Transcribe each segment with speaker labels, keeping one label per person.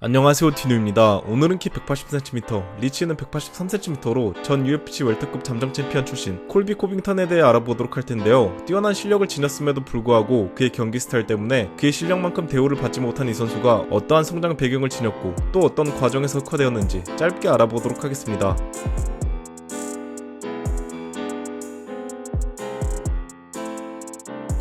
Speaker 1: 안녕하세요, 디누입니다. 오늘은 키 180cm, 리치는 183cm로 전 UFC 웰터급 잠정 챔피언 출신 콜비 코빙턴에 대해 알아보도록 할 텐데요. 뛰어난 실력을 지녔음에도 불구하고 그의 경기 스타일 때문에 그의 실력만큼 대우를 받지 못한 이 선수가 어떠한 성장 배경을 지녔고 또 어떤 과정에서 흑화되었는지 짧게 알아보도록 하겠습니다.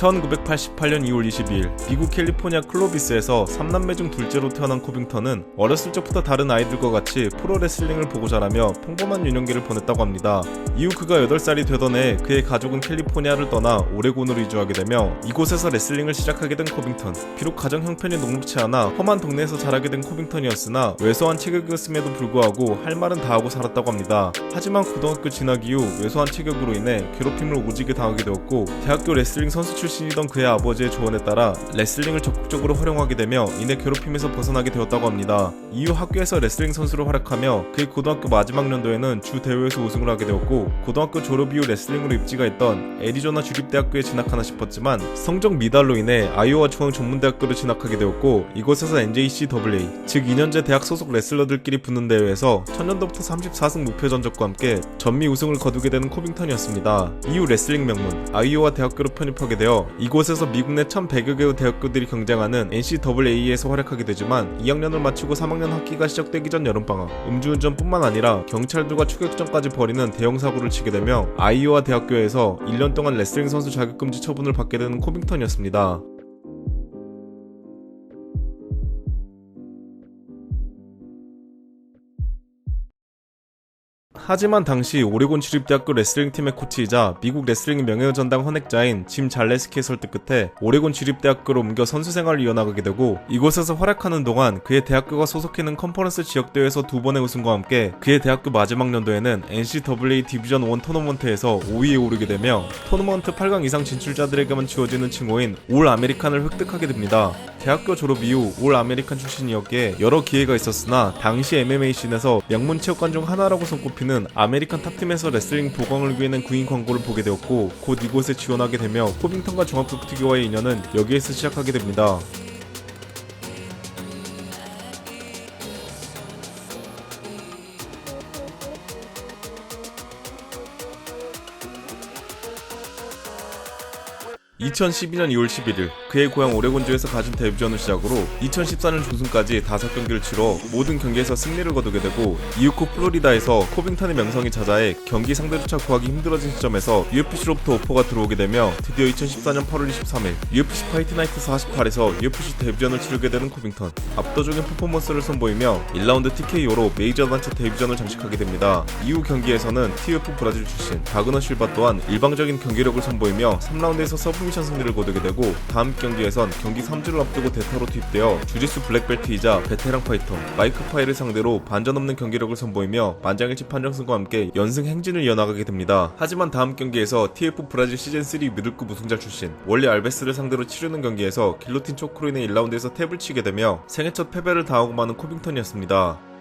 Speaker 1: 1988년 2월 22일 미국 캘리포니아 클로비스에서 3남매 중 둘째로 태어난 코빙턴은 어렸을 적부터 다른 아이들과 같이 프로레슬링을 보고 자라며 평범한 유년기를 보냈다고 합니다. 이후 그가 8살이 되던 해 그의 가족은 캘리포니아를 떠나 오레곤으로 이주하게 되며 이곳에서 레슬링을 시작하게 된 코빙턴. 비록 가정 형편이 녹록치 않아 험한 동네에서 자라게 된 코빙턴이었으나 왜소한 체격이었음에도 불구하고 할 말은 다 하고 살았다고 합니다. 하지만 고등학교 진학 이후 왜소한 체격으로 인해 괴롭힘을 오지게 당하게 되었고 대학교 레슬링 선수 출신이던 그의 아버지의 조언에 따라 레슬링을 적극적으로 활용하게 되며 이내 괴롭힘에서 벗어나게 되었다고 합니다. 이후 학교에서 레슬링 선수로 활약하며 그의 고등학교 마지막 연도에는 주 대회에서 우승을 하게 되었고 고등학교 졸업 이후 레슬링으로 입지가 있던 애리조나 주립대학교에 진학하나 싶었지만 성적 미달로 인해 아이오와 중앙전문대학교로 진학하게 되었고 이곳에서 NJCAA 즉 2년제 대학 소속 레슬러들끼리 붙는 대회에서 천년도부터 34승 무패 전적과 함께 전미 우승을 거두게 되는 코빙턴이었습니다. 이후 레슬링 명문 아이오와 대학교로 편입하게 되어 이곳에서 미국 내 1100여 개의 대학교들이 경쟁하는 NCAA에서 활약하게 되지만 2학년을 마치고 3학년 학기가 시작되기 전 여름방학 음주운전뿐만 아니라 경찰들과 추격전까지 벌이는 대형 사고를 치게 되며 아이오와 대학교에서 1년 동안 레슬링 선수 자격금지 처분을 받게 되는 코빙턴이었습니다. 하지만 당시 오레곤 주립대학교 레슬링팀의 코치이자 미국 레슬링 명예전당 헌액자인 짐 잘레스키의 설득 끝에 오레곤 주립대학교로 옮겨 선수 생활을 이어나가게 되고 이곳에서 활약하는 동안 그의 대학교가 소속해있는 컨퍼런스 지역대회에서 2번의 우승과 함께 그의 대학교 마지막 연도에는 NCAA 디비전 1 토너먼트에서 5위에 오르게 되며 토너먼트 8강 이상 진출자들에게만 주어지는 칭호인 올 아메리칸을 획득하게 됩니다. 대학교 졸업 이후 올 아메리칸 출신이었기에 여러 기회가 있었으나 당시 MMA 씬에서 명문 체육관 중 하나라고 손꼽히는 아메리칸 탑팀에서 레슬링 보강을 위해 구인 광고를 보게 되었고 곧 이곳에 지원하게 되며 코빙턴과 종합격투기와의 인연은 여기에서 시작하게 됩니다. (2012년 2월 11일) 그의 고향 오레곤주에서 가진 데뷔전을 시작으로 2014년 중순까지 5경기를 치러 모든 경기에서 승리를 거두게 되고 이후 플로리다에서 코빙턴의 명성이 자자해 경기 상대조차 구하기 힘들어진 시점에서 UFC로부터 오퍼가 들어오게 되며 드디어 2014년 8월 23일 UFC 파이트 나이트 48에서 UFC 데뷔전을 치르게 되는 코빙턴. 압도적인 퍼포먼스를 선보이며 1라운드 TKO로 메이저 단체 데뷔전을 장식하게 됩니다. 이후 경기에서는 TUF 브라질 출신 다그너 실바 또한 일방적인 경기력을 선보이며 3라운드에서 서브미션 승리를 거두게 되고 다음 경기에선 경기 3주를 앞두고 대타로 투입되어 주짓수 블랙벨트이자 베테랑 파이터 마이크 파이를 상대로 반전 없는 경기력을 선보이며 만장일치 판정승과 함께 연승 행진을 이어나가게 됩니다. 하지만 다음 경기에서 TF 브라질 시즌3 미들급 우승자 출신 월리 알베스를 상대로 치르는 경기에서 길로틴 초크로 인해 1라운드에서 탭을 치게 되며 생애 첫 패배를 당하고 마는 코빙턴이었습니다.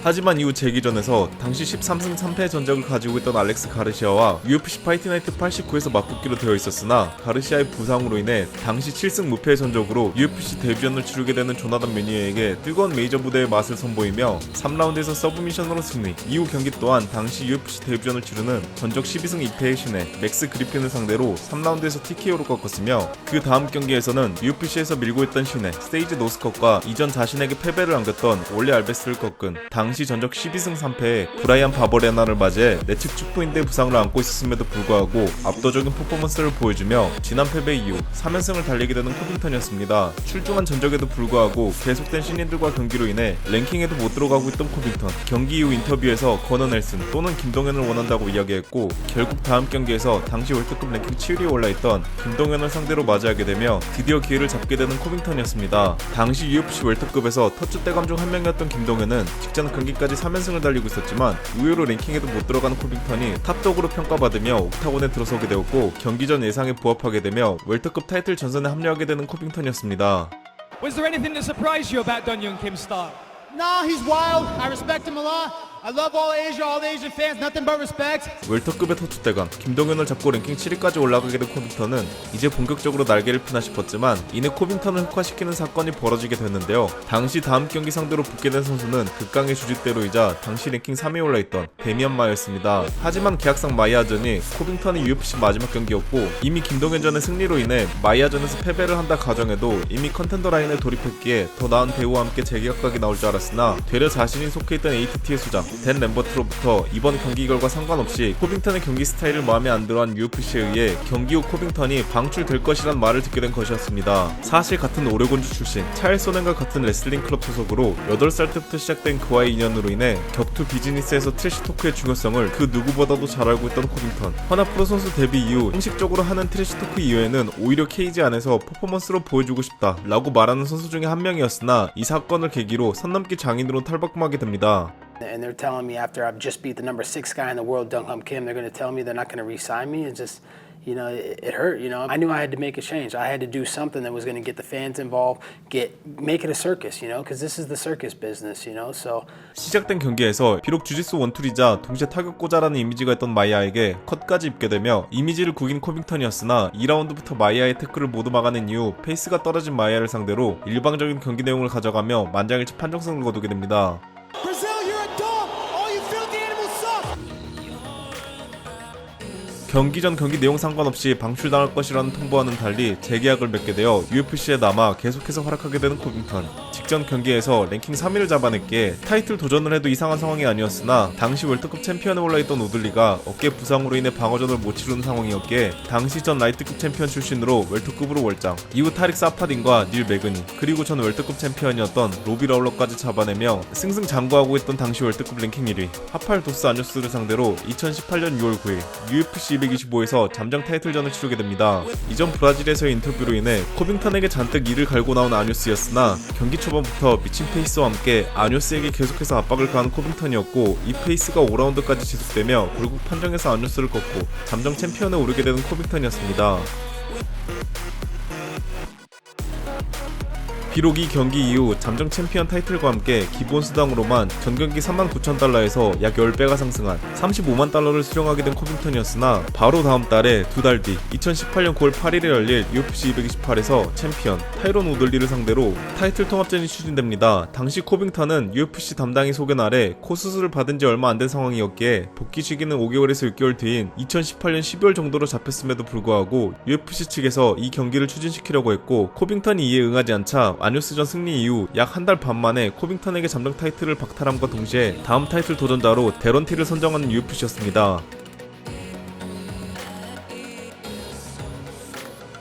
Speaker 1: 하지만 이후 재기전에서 당시 13승 3패 전적을 가지고 있던 알렉스 가르시아와 UFC 파이트 나이트 89에서 맞붙기로 되어 있었으나 가르시아의 부상으로 인해 당시 7승 무패의 전적으로 UFC 데뷔전을 치르게 되는 조나단 메니에에게 뜨거운 메이저 무대의 맛을 선보이며 3라운드에서 서브미션으로 승리. 이후 경기 또한 당시 UFC 데뷔전을 치르는 전적 12승 2패의 신예 맥스 그리핀을 상대로 3라운드에서 TKO로 꺾었으며 그 다음 경기에서는 UFC에서 밀고 있던 신예 스테이지 노스컷과 이전 자신에게 패배를 안겼던 월리 알베스를 꺾은 당시 전적 12승 3패의 브라이언 바버레나를 맞이해 내측 축구인대 부상을 안고 있었음에도 불구하고 압도적인 퍼포먼스를 보여주며 지난 패배 이후 3연승을 달리게 되는 코빙턴이었습니다. 출중한 전적에도 불구하고 계속된 신인들과 경기로 인해 랭킹에도 못 들어가고 있던 코빙턴. 경기 이후 인터뷰에서 거너 넬슨 또는 김동현을 원한다고 이야기했고 결국 다음 경기에서 당시 월드컵 랭킹 7위에 올라있던 김동현을 상대로 맞이하게 되며 드디어 기회를 잡게 되는 코빙턴이었습니다. 당시 UFC 월드컵에서 터치 대감 중 한 명이었던 김동현은 직전 경기까지 3연승을 달리고 있었지만 의외로 랭킹에도 못 들어가는 코빙턴이 탑독으로 평가받으며 옥타곤에 들어서게 되었고 경기 전 예상에 부합하게 되며 웰터급 타이틀 전선에 합류하게 되는 코빙턴이었습니다.
Speaker 2: Was there anything that surprised you about Dong Hyun Kim's start?
Speaker 3: Nah, he's wild. I respect him a lot.
Speaker 2: I love all Asia, all the Asian fans. Nothing but respect.
Speaker 1: 웰터급의 터투대감 김동현을 잡고 랭킹 7위까지 올라가게 된 코빙턴은 이제 본격적으로 날개를 펴나 싶었지만 이내 코빙턴을 흑화시키는 사건이 벌어지게 됐는데요. 당시 다음 경기 상대로 붙게 된 선수는 극강의 주짓대로이자 당시 랭킹 3위에 올라있던 데미안 마이어였습니다. 하지만 계약상 마이아전이 코빙턴의 UFC 마지막 경기였고 이미 김동현전의 승리로 인해 마이아전에서 패배를 한다 가정해도 이미 컨텐더 라인에 돌입했기에 더 나은 대우와 함께 재계약각이 나올 줄 알았으나 되려 자신이 속해있던 ATT의 수장 댄 램버트로부터 이번 경기 결과 상관없이 코빙턴의 경기 스타일을 마음에 안 들어한 UFC에 의해 경기 후 코빙턴이 방출될 것이란 말을 듣게 된 것이었습니다. 사실 같은 오레곤주 출신 찰스 소넨과 같은 레슬링 클럽 소속으로 8살 때부터 시작된 그와의 인연으로 인해 격투 비즈니스에서 트래시 토크의 중요성을 그 누구보다도 잘 알고 있던 코빙턴. 허나 프로 선수 데뷔 이후 형식적으로 하는 트래시 토크 이외에는 오히려 케이지 안에서 퍼포먼스로 보여주고 싶다 라고 말하는 선수 중에 한 명이었으나 이 사건을 계기로 선 넘기 장인으로 탈바꿈하게 됩니다.
Speaker 3: And they're telling me after I've just beat the number 6 guy in the world, Dong Hum Kim, they're going to tell me they're not going to re-sign me. It's just, you know, it hurt. You know, I knew I had to make a change. I had to do something that was going to get the fans involved, make it a circus. You know, because this is the circus business. You know, so.
Speaker 1: 시작된 경기에서 비록 주짓수 원툴이자 동시에 타격고자라는 이미지가 있던 마이아에게 컷까지 입게 되며 이미지를 구긴 코빙턴이었으나 2라운드부터 마이아의 태클을 모두 막아낸 이후 페이스가 떨어진 마이아를 상대로 일방적인 경기 내용을 가져가며 만장일치 판정승을 거두게 됩니다. 경기 전 경기 내용 상관없이 방출당할 것이라는 통보와는 달리 재계약을 맺게 되어 UFC에 남아 계속해서 활약하게 되는 코빙턴. 직전 경기에서 랭킹 3위를 잡아냈기에 타이틀 도전을 해도 이상한 상황이 아니었으나 당시 월드컵 챔피언에 올라있던 우들리가 어깨 부상으로 인해 방어전을 못 치르는 상황이었기에 당시 전 라이트급 챔피언 출신으로 웰터급으로 월장, 이후 타릭 사파딘과 닐 매그니, 그리고 전 월드컵 챔피언이었던 로비 라울러까지 잡아내며 승승장구하고 있던 당시 월드컵 랭킹 1위 하팔 도스 아뉴스를 상대로 2018년 6월 9일 UFC 225에서 잠정 타이틀전을 치르게 됩니다. 이전 브라질에서의 인터뷰로 인해 코빙턴에게 잔뜩 이를 갈고 나온 아뉴스였으나 경기 초반부터 미친 페이스와 함께 아뉴스에게 계속해서 압박을 가한 코빙턴이었고 이 페이스가 5라운드까지 지속되며 결국 판정에서 아뉴스를 꺾고 잠정 챔피언에 오르게 되는 코빙턴이었습니다. 비록 이 경기 이후 잠정 챔피언 타이틀과 함께 기본 수당으로만 전경기 39,000달러에서 약 10배가 상승한 35만 달러를 수령하게 된 코빙턴이었으나 바로 다음 달에 두 달 뒤 2018년 9월 8일에 열릴 UFC 228에서 챔피언 타이론 우들리를 상대로 타이틀 통합전이 추진됩니다. 당시 코빙턴은 UFC 담당이 소견 아래 코 수술을 받은 지 얼마 안 된 상황이었기에 복귀 시기는 5개월에서 6개월 뒤인 2018년 12월 정도로 잡혔음에도 불구하고 UFC 측에서 이 경기를 추진시키려고 했고 코빙턴이 이에 응하지 않자 아뉴스전 승리 이후 약 한 달 반 만에 코빙턴에게 잠정 타이틀을 박탈함과 동시에 다음 타이틀 도전자로 데런티를 선정하는 UFC였습니다.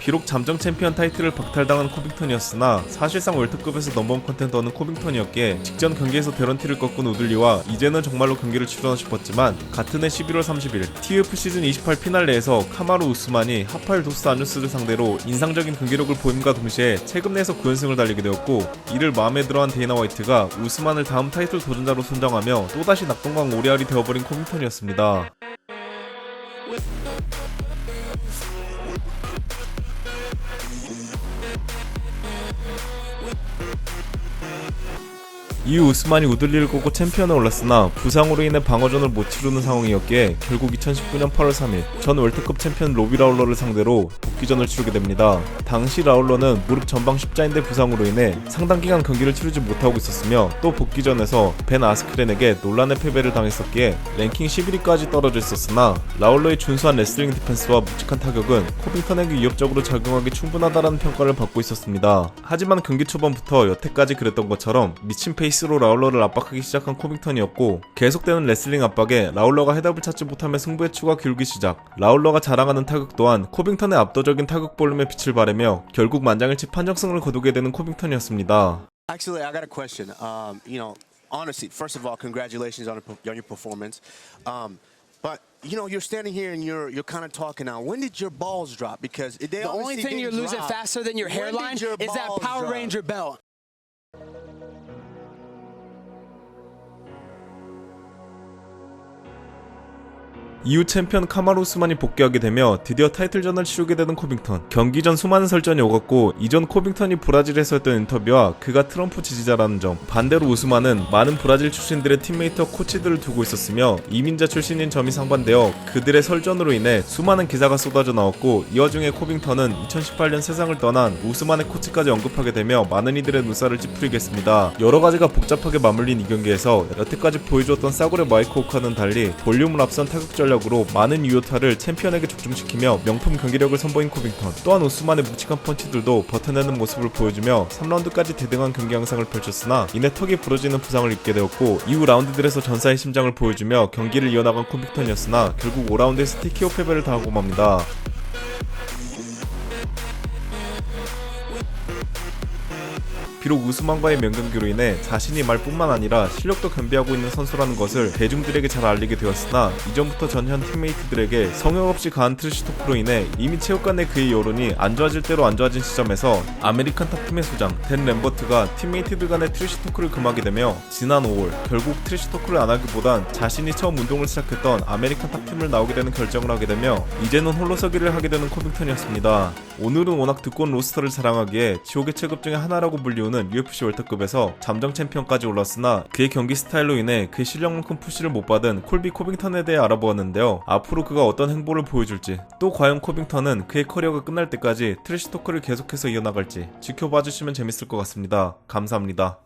Speaker 1: 비록 잠정 챔피언 타이틀을 박탈당한 코빙턴이었으나 사실상 월드컵에서 넘버원 컨텐더는 코빙턴이었기에 직전 경기에서 데런티를 꺾은 우들리와 이제는 정말로 경기를 치르나 싶었지만 같은 해 11월 30일 TUF 시즌 28 피날레에서 카마루 우스만이 하팔 도스 아뉴스를 상대로 인상적인 경기력을 보임과 동시에 체급 내에서 9연승을 달리게 되었고 이를 마음에 들어한 데이나 화이트가 우스만을 다음 타이틀 도전자로 선정하며 또다시 낙동강 오리알이 되어버린 코빙턴이었습니다. 이후 우스만이 우들리를 꺾고 챔피언에 올랐으나 부상으로 인해 방어전을 못 치르는 상황이었기에 결국 2019년 8월 3일 전 월드컵 챔피언 로비 라울러를 상대로 복귀전을 치르게 됩니다. 당시 라울러는 무릎 전방 십자인대 부상으로 인해 상당 기간 경기를 치르지 못하고 있었으며 또 복귀전에서 벤 아스크렌에게 논란의 패배를 당했었기에 랭킹 11위까지 떨어져 있었으나 라울러의 준수한 레슬링 디펜스와 묵직한 타격은 코빙턴에게 위협적으로 작용하기 충분하다라는 평가를 받고 있었습니다. 하지만 경기 초반부터 여태까지 그랬던 것처럼 미친 페이스로 라울러를 압박하기 시작한 코빙턴이었고 계속되는 레슬링 압박에 라울러가 해답을 찾지 못하며 승부의 추가 기울기 시작. 라울러가 자랑하는 타격 또한 코빙턴의 압도적인 타격 볼륨에 빛을 발하며 결국 만장일치 판정승을 거두게 되는 코빙턴이었습니다.
Speaker 4: Actually, I got a question. You know, honestly, first of all, congratulations on your performance. But you know, you're standing here and you're kind of talking now. When did your balls drop? Because they
Speaker 5: the only thing you're losing faster than your hairline is that Power Ranger belt.
Speaker 1: 이후 챔피언 카마루 우스만이 복귀하게 되며 드디어 타이틀전을 치르게 되는 코빙턴. 경기 전 수많은 설전이 오갔고 이전 코빙턴이 브라질에서 했던 인터뷰와 그가 트럼프 지지자라는 점, 반대로 우스만은 많은 브라질 출신들의 팀메이트와 코치들을 두고 있었으며 이민자 출신인 점이 상반되어 그들의 설전으로 인해 수많은 기사가 쏟아져 나왔고, 이 와중에 코빙턴은 2018년 세상을 떠난 우스만의 코치까지 언급하게 되며 많은 이들의 눈살을 찌푸리게 했습니다. 여러가지가 복잡하게 맞물린 이 경기에서 여태까지 보여주었던 싸구려 마이크 호크와는 달리 볼륨을 앞선 타격 전략으로 많은 유효타를 챔피언에게 적중시키며 명품 경기력을 선보인 코빙턴. 또한 우스만의 묵직한 펀치들도 버텨내는 모습을 보여주며 3라운드까지 대등한 경기 양상을 펼쳤으나 이내 턱이 부러지는 부상을 입게 되었고, 이후 라운드들에서 전사의 심장을 보여주며 경기를 이어나간 코빙턴이었으나 결국 5라운드에서 TKO 패배를 당하고 맙니다. 비록 우스만과의 명경기로 인해 자신이 말뿐만 아니라 실력도 겸비하고 있는 선수라는 것을 대중들에게 잘 알리게 되었으나, 이전부터 전현 팀메이트들에게 성역 없이 가한 트래시 토크로 인해 이미 체육관 내 그의 여론이 안 좋아질 대로 안 좋아진 시점에서 아메리칸 탑팀의 수장 댄 램버트가 팀메이트들 간의 트래시 토크를 금하게 되며 지난 5월 결국 트래시 토크를 안 하기보단 자신이 처음 운동을 시작했던 아메리칸 탑팀을 나오게 되는 결정을 하게 되며 이제는 홀로서기를 하게 되는 코빙턴이었습니다. 오늘은 워낙 두꺼운 로스터를 자랑하기에 지옥의 체급 중에 하나라고 불리우는 UFC 월드컵에서 잠정 챔피언까지 올랐으나 그의 경기 스타일로 인해 그의 실력만큼 푸시를 못 받은 콜비 코빙턴에 대해 알아보았는데요. 앞으로 그가 어떤 행보를 보여줄지, 또 과연 코빙턴은 그의 커리어가 끝날 때까지 트래시 토크를 계속해서 이어나갈지 지켜봐주시면 재밌을 것 같습니다. 감사합니다.